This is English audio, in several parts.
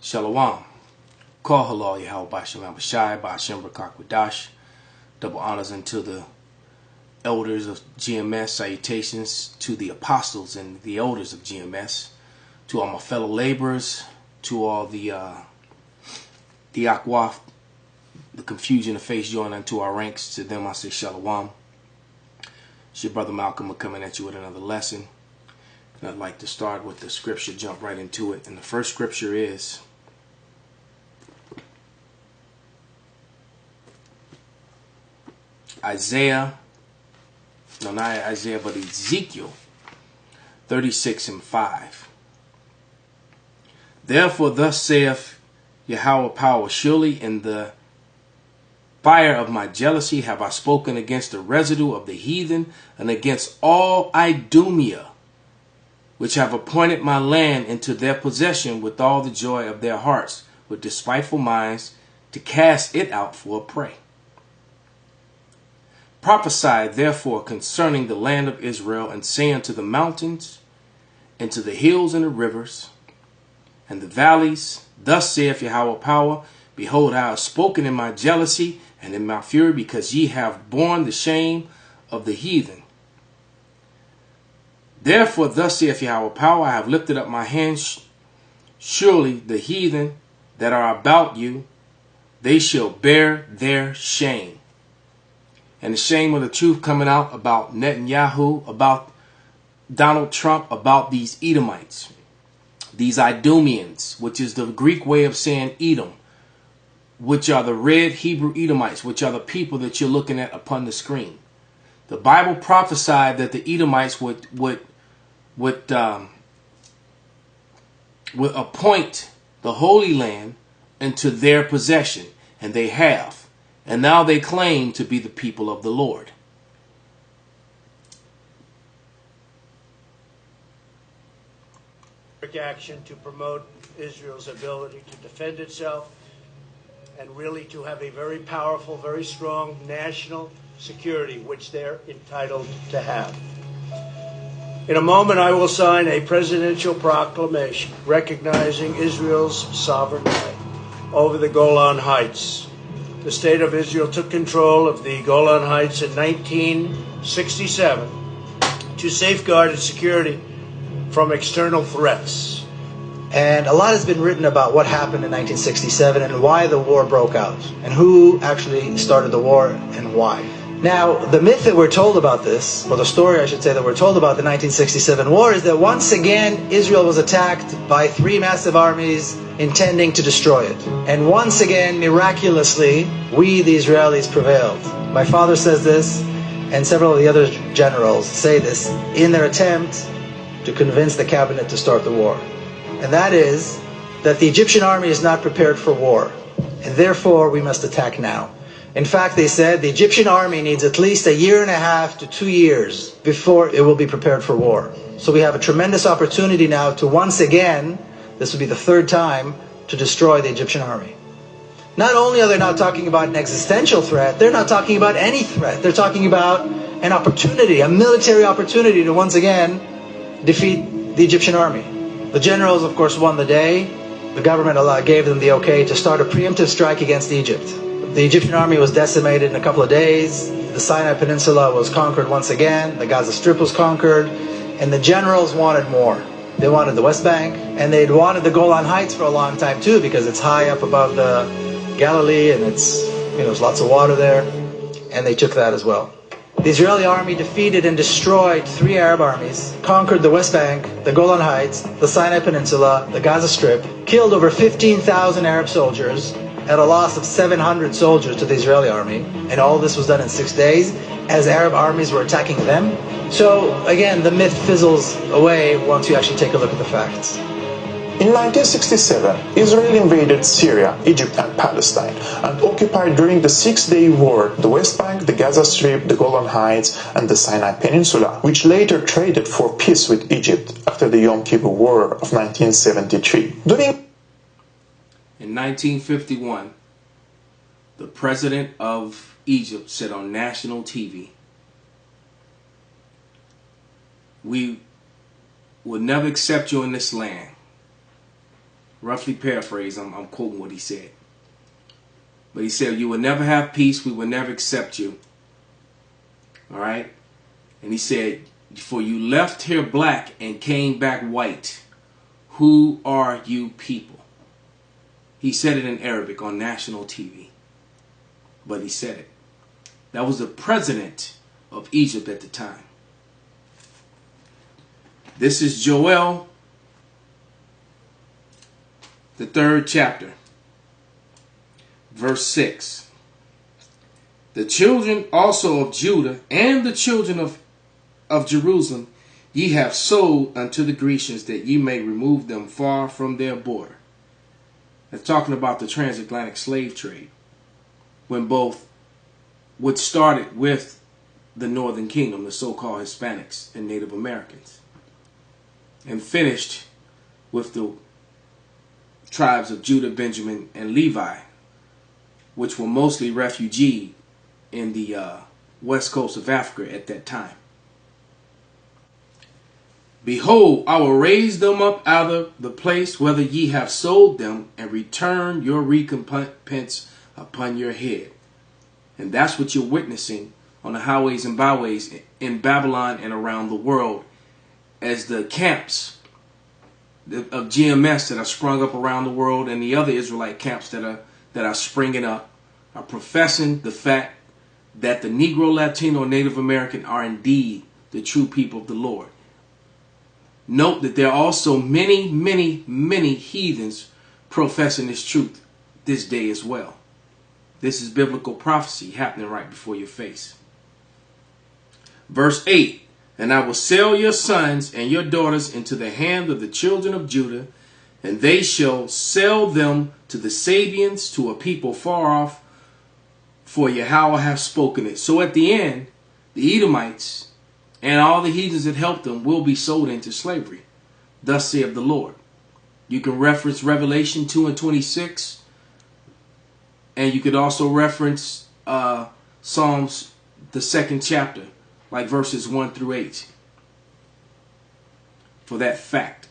Shalom. Call halal Yahweh Bashem Abishai, Bashem Barakwadash. Double honors unto the elders of GMS. Salutations to the apostles and the elders of GMS. To all my fellow laborers. To all the Akwaf, the confusion of face joined unto our ranks. To them I say Shalom. It's your brother Malcolm coming at you with another lesson. And I'd like to start with the scripture, jump right into it. And the first scripture is Ezekiel 36:5. Therefore thus saith Yahweh power, surely in the fire of my jealousy have I spoken against the residue of the heathen and against all Idumea, which have appointed my land into their possession with all the joy of their hearts, with despiteful minds, to cast it out for a prey. Prophesy therefore concerning the land of Israel, and say unto the mountains, and to the hills and the rivers, and the valleys, thus saith Yahweh power, behold, I have spoken in my jealousy and in my fury, because ye have borne the shame of the heathen. Therefore thus saith Yahweh power, I have lifted up my hands, surely the heathen that are about you, they shall bear their shame. And the shame of the truth coming out about Netanyahu, about Donald Trump, about these Edomites, these Idumeans, which is the Greek way of saying Edom, which are the red Hebrew Edomites, which are the people that you're looking at upon the screen. The Bible prophesied that the Edomites would appoint the Holy Land into their possession, and they have. And now they claim to be the people of the Lord. Action to promote Israel's ability to defend itself and really to have a very powerful, very strong national security, which they're entitled to have. In a moment, I will sign a presidential proclamation recognizing Israel's sovereign right over the Golan Heights. The state of Israel took control of the Golan Heights in 1967 to safeguard its security from external threats. And a lot has been written about what happened in 1967 and why the war broke out, and who actually started the war and why. Now, the myth that we're told about this, or the story I should say that we're told about the 1967 war, is that once again Israel was attacked by three massive armies intending to destroy it. And once again, miraculously, we, the Israelis, prevailed. My father says this, and several of the other generals say this, in their attempt to convince the cabinet to start the war. And that is that the Egyptian army is not prepared for war, and therefore we must attack now. In fact, they said the Egyptian army needs at least 1.5 to 2 years before it will be prepared for war. So we have a tremendous opportunity now to once again, this will be the third time, to destroy the Egyptian army. Not only are they not talking about an existential threat, they're not talking about any threat. They're talking about an opportunity, a military opportunity to once again defeat the Egyptian army. The generals, of course, won the day. The government gave them the okay to start a preemptive strike against Egypt. The Egyptian army was decimated in a couple of days. The Sinai Peninsula was conquered once again. The Gaza Strip was conquered. And the generals wanted more. They wanted the West Bank, and they'd wanted the Golan Heights for a long time too, because it's high up above the Galilee, and there's lots of water there. And they took that as well. The Israeli army defeated and destroyed 3 Arab armies, conquered the West Bank, the Golan Heights, the Sinai Peninsula, the Gaza Strip, killed over 15,000 Arab soldiers at a loss of 700 soldiers to the Israeli army. And all this was done in 6 days as Arab armies were attacking them. So again, the myth fizzles away once you actually take a look at the facts. In 1967, Israel invaded Syria, Egypt and Palestine and occupied during the 6-day war the West Bank, the Gaza Strip, the Golan Heights and the Sinai Peninsula, which later traded for peace with Egypt after the Yom Kippur War of 1973. In 1951, the president of Egypt said on national TV, "We will never accept you in this land roughly paraphrase, I'm quoting what he said. But he said, you will never have peace. We will never accept you. All right. And he said, for you left here black and came back white. Who are you people? He said it in Arabic on national TV. But he said it. That was the president of Egypt at the time. This is Joel, the 3rd chapter, verse 6. The children also of Judah and the children of Jerusalem ye have sold unto the Grecians, that ye may remove them far from their border. That's talking about the transatlantic slave trade, when both what started with the Northern Kingdom, the so-called Hispanics and Native Americans, and finished with the tribes of Judah, Benjamin, and Levi, which were mostly refugees in the west coast of Africa at that time. Behold, I will raise them up out of the place whither ye have sold them, and return your recompense upon your head. And that's what you're witnessing on the highways and byways in Babylon and around the world, as the camps of GMS that are sprung up around the world, and the other Israelite camps that are springing up, are professing the fact that the Negro, Latino, Native American are indeed the true people of the Lord. Note that there are also many, many, many heathens professing this truth this day as well. This is biblical prophecy happening right before your face. Verse 8, and I will sell your sons and your daughters into the hand of the children of Judah, and they shall sell them to the Sabians, to a people far off, for Yahweh hath spoken it. So at the end, the Edomites and all the heathens that helped them will be sold into slavery. Thus saith the Lord. You can reference Revelation 2 and 26. And you could also reference Psalms, the 2nd chapter, like verses 1 through 8, for that fact.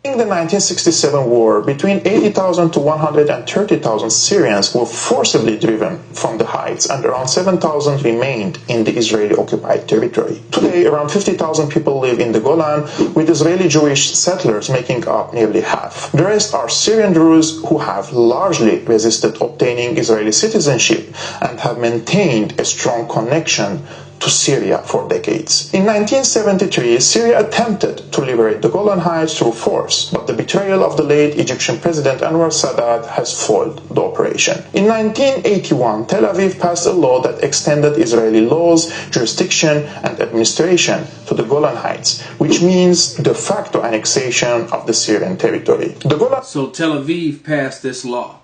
In the 1967 war, between 80,000 to 130,000 Syrians were forcibly driven from the heights, and around 7,000 remained in the Israeli-occupied territory. Today, around 50,000 people live in the Golan, with Israeli Jewish settlers making up nearly half. The rest are Syrian Druze who have largely resisted obtaining Israeli citizenship and have maintained a strong connection to Syria for decades. In 1973, Syria attempted to liberate the Golan Heights through force, but the betrayal of the late Egyptian President Anwar Sadat has foiled the operation. In 1981, Tel Aviv passed a law that extended Israeli laws, jurisdiction, and administration to the Golan Heights, which means de facto annexation of the Syrian territory. So Tel Aviv passed this law.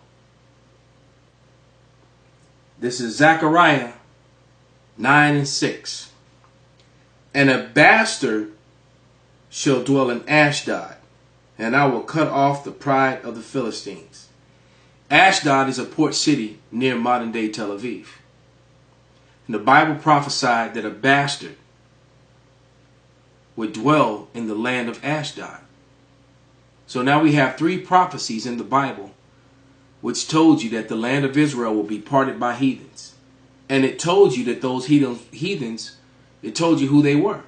This is Zechariah 9 and 6. And a bastard shall dwell in Ashdod, and I will cut off the pride of the Philistines. Ashdod is a port city near modern-day Tel Aviv. And the Bible prophesied that a bastard would dwell in the land of Ashdod. So now we have 3 prophecies in the Bible which told you that the land of Israel will be parted by heathens. And it told you that those heathens, it told you who they were.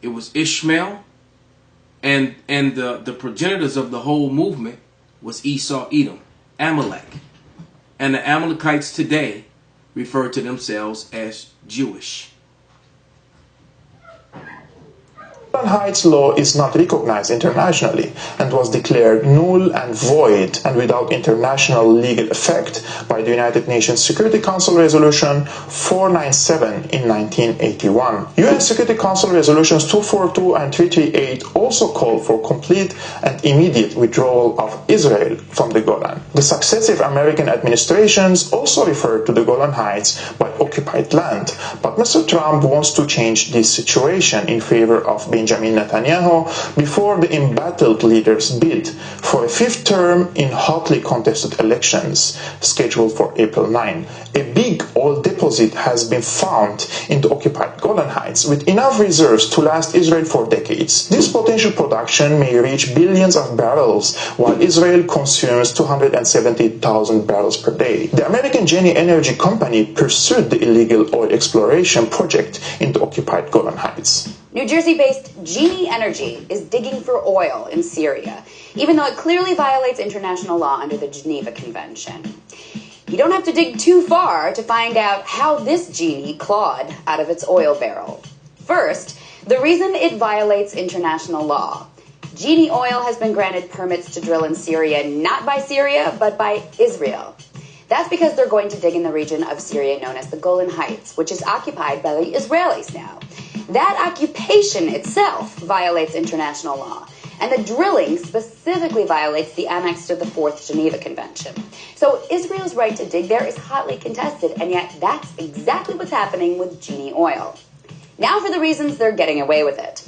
It was Ishmael, and the progenitors of the whole movement was Esau, Edom, Amalek. And the Amalekites today refer to themselves as Jewish. Golan Heights law is not recognized internationally and was declared null and void and without international legal effect by the United Nations Security Council Resolution 497 in 1981. UN Security Council Resolutions 242 and 338 also called for complete and immediate withdrawal of Israel from the Golan. The successive American administrations also referred to the Golan Heights by occupied land, but Mr. Trump wants to change this situation in favor of Benjamin Benjamin Netanyahu before the embattled leaders bid for a fifth term in hotly contested elections scheduled for April 9. A big oil deposit has been found in the occupied Golan Heights with enough reserves to last Israel for decades. This potential production may reach billions of barrels while Israel consumes 270,000 barrels per day. The American Genie Energy Company pursued the illegal oil exploration project in the occupied Golan Heights. New Jersey-based Genie Energy is digging for oil in Syria, even though it clearly violates international law under the Geneva Convention. You don't have to dig too far to find out how this genie clawed out of its oil barrel. First, the reason it violates international law. Genie Oil has been granted permits to drill in Syria not by Syria, but by Israel. That's because they're going to dig in the region of Syria known as the Golan Heights, which is occupied by the Israelis now. That occupation itself violates international law, and the drilling specifically violates the annex to the Fourth Geneva Convention. So Israel's right to dig there is hotly contested, and yet that's exactly what's happening with Genie Oil. Now for the reasons they're getting away with it.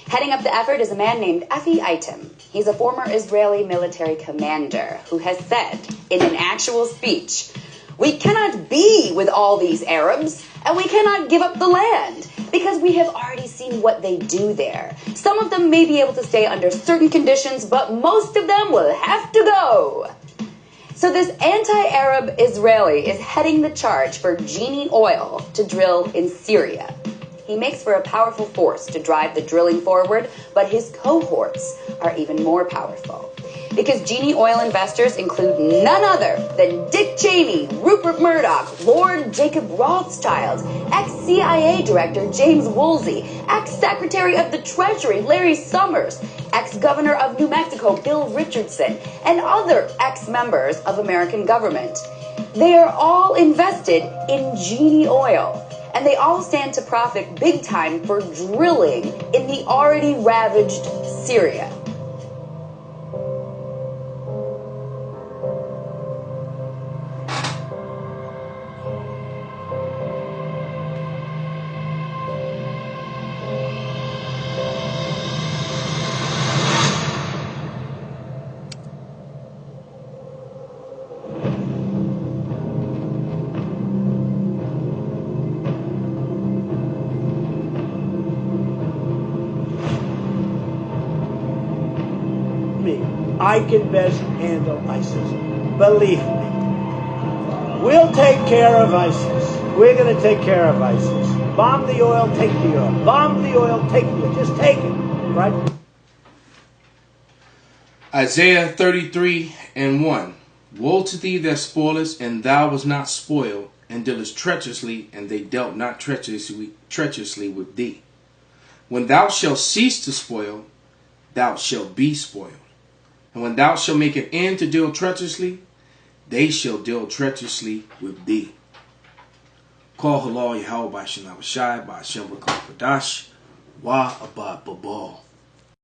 Heading up the effort is a man named Efi Item. He's a former Israeli military commander who has said in an actual speech, "We cannot be with all these Arabs, and we cannot give up the land, because we have already seen what they do there. Some of them may be able to stay under certain conditions, but most of them will have to go." So this anti-Arab Israeli is heading the charge for Genie Oil to drill in Syria. He makes for a powerful force to drive the drilling forward, but his cohorts are even more powerful. Because Genie Oil investors include none other than Dick Cheney, Rupert Murdoch, Lord Jacob Rothschild, ex-CIA Director James Woolsey, ex-Secretary of the Treasury Larry Summers, ex-Governor of New Mexico Bill Richardson, and other ex-members of American government. They are all invested in Genie Oil, and they all stand to profit big time for drilling in the already ravaged Syria. I can best handle ISIS. Believe me. We'll take care of ISIS. We're going to take care of ISIS. Bomb the oil, take the oil. Bomb the oil, take the oil. Just take it, right? Isaiah 33:1. Woe to thee that spoilest, and thou was not spoiled, and dealest treacherously, and they dealt not treacherously with thee. When thou shalt cease to spoil, thou shalt be spoiled. And when thou shalt make an end to deal treacherously, they shall deal treacherously with thee. Call halal Yahweh by Shem Abishai by Shem Rakam Kadash Wa Abad Babal.